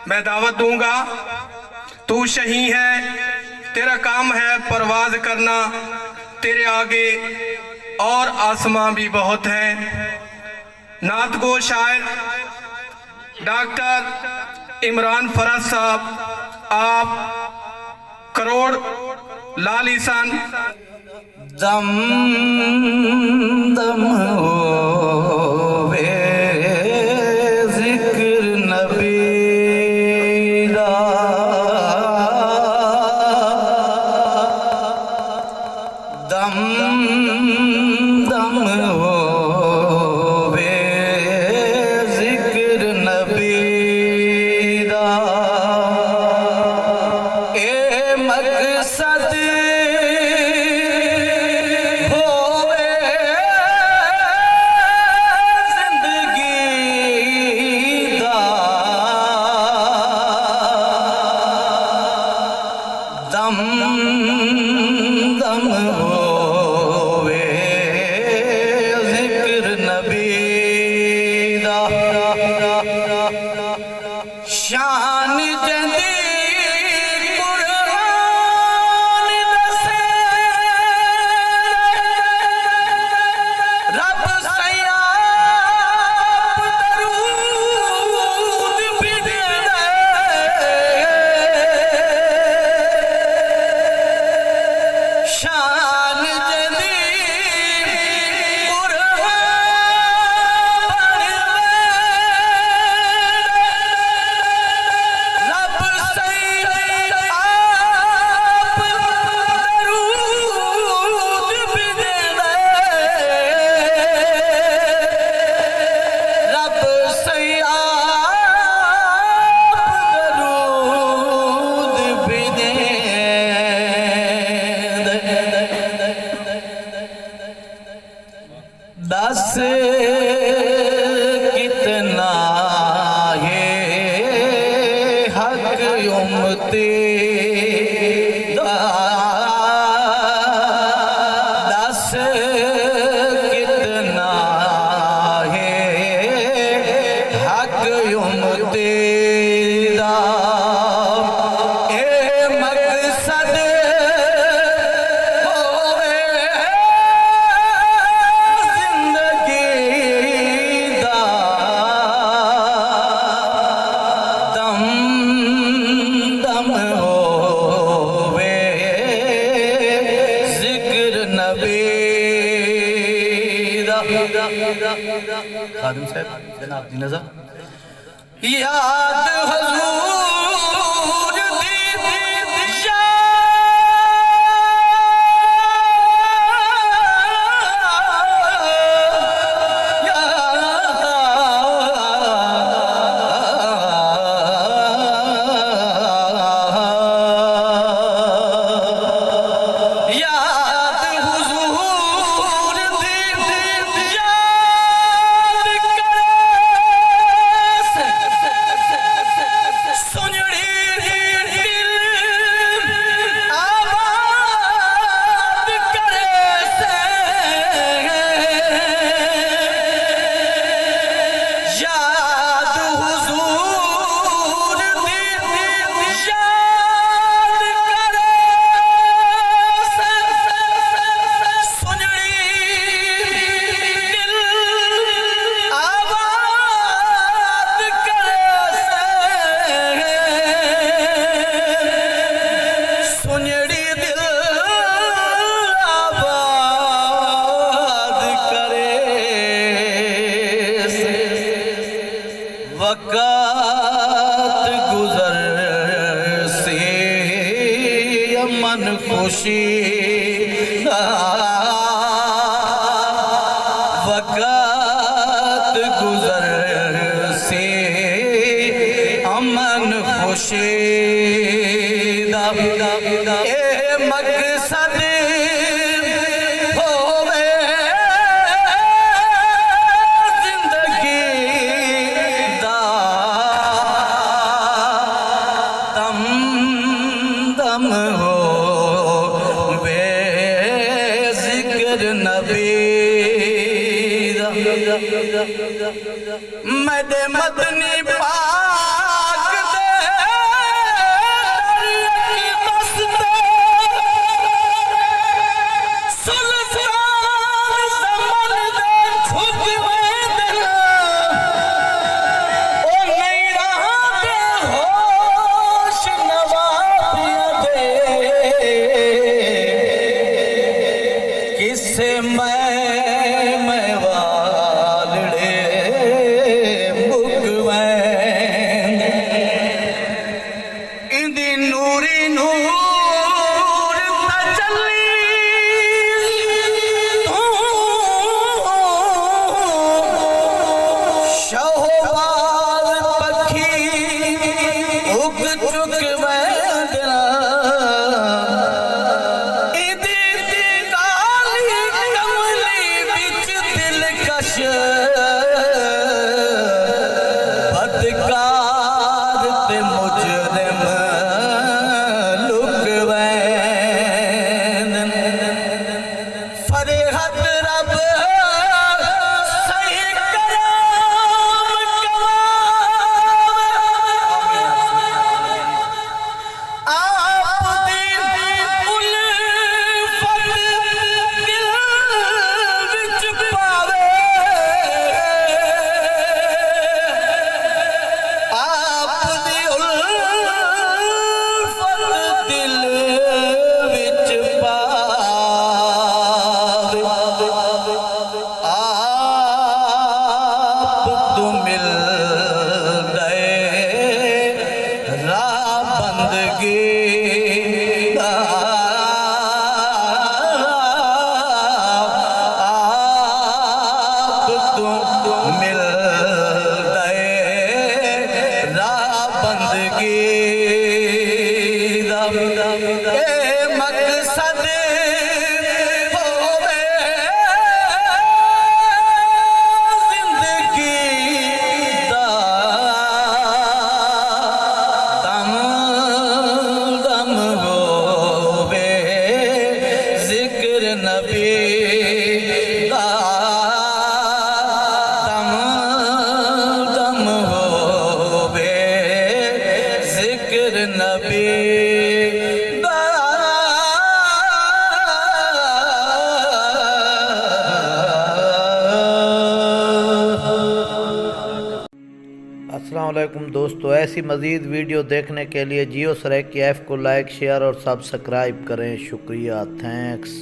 मैं दावत दूंगा। तू शही है, तेरा काम है परवाज करना, तेरे आगे और आसमां भी बहुत हैं। नात गो शायर डॉक्टर इमरान फराज साहब, आप करोड़ लाल ईसान। दम दम होवे जिक्र नबी दा, दम दम होवे जिक्र नबी दा। ए मकसद दम दम होवे जिक्र नबी दा। शान जंदी कुरान दसे, रब सयाप दरूद बिगड़े। शान जदी कुरान रब सयाप दरूद बिगड़े। रब सयाप दरूद बिगड़े। दस कितना है हक उम्मती दा, दस कितना है हक उम्मती दा। ए मकसद खादिम साहब जनाब दी नजर याद हुजूर दी वक़्त गुज़र से मन खुशी, वक़्त गुज़र से अमन खुशी दा। ए मकसद दम हो वे जिक्र नबी दा। मद मदनी पाक दे सादगी ए मकसद होवे जिंदगी दा दम दम होवे जिक्र नबी दा दम दम होवे जिक्र नबी दा। अस्सलाम वालेकुम दोस्तों, ऐसी मज़ीद वीडियो देखने के लिए जियो सराय की ऐप को लाइक शेयर और सब्सक्राइब करें। शुक्रिया, थैंक्स।